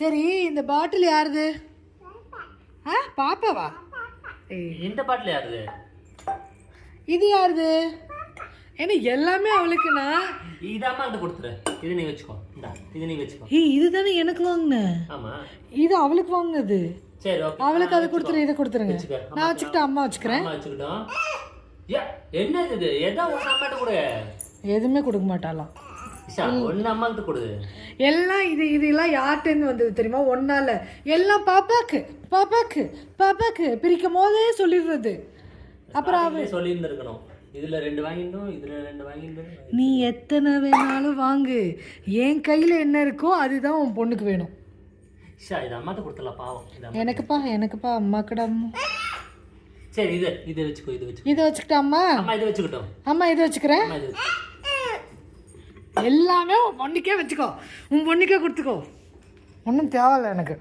சரி இந்த பாட்டில் யாருது? பாப்பாவா? இந்த பாட்டில் யாருது? இது யாருது? ஏன்னா எல்லாமே அவளுக்குண்ணா. இது அம்மா கிட்ட கொடுத்துரு. இது நீ வச்சுக்கோ. இது நீ வச்சுக்கோ. இதுதானே எனக்கு வாங்கினேன். ஆமா, இது அவளுக்கு வாங்கினது. சரி ஓகே, அவளுக்கு அதை கொடுத்துரு, இதை கொடுத்துருங்க. நான் வச்சுக்கிட்டு அம்மா வச்சுக்கிறேன். வச்சுக்கிட்டோம். என்ன இது? ஏதோ ஒன்று அம்மா கிட்ட கொடு. எதுவுமே கொடுக்க மாட்டாளாம். ஒன்று அம்மா கிட்ட கொடு. எல்லாம் இதெல்லாம் யார்கிட்டேருந்து வந்தது தெரியுமா? ஒன்னால எல்லாம் பாப்பாக்கு பாப்பாக்கு பாப்பாக்கு பிரிக்கும் போதே சொல்லிடுறது. அப்புறம் அவ சொல்லியிருந்துருக்கணும். இதுல 2 வாங்கிட்டோம், இதுல 2 வாங்கிட்டோம். நீ எத்தனை வேணாலும் வாங்கு, என் கையில என்ன இருக்கோ அதுதான் உன் பொண்ணுக்கு வேணும். இது அம்மாட்ட கொடுத்தலாம் பாவம். எனக்குப்பா அம்மாக்கடா. சரி இதை வச்சுக்கோ. இதை வச்சுக்கிட்டா அம்மா? அம்மா இதை வச்சுக்கிட்டோம். அம்மா இதை வச்சுக்கிறேன். எல்லாமே உன் பொண்ணுக்கே வச்சுக்கோ, உன் பொண்ணுக்கே கொடுத்துக்கோ. ஒன்றும் தேவையில்லை எனக்கு.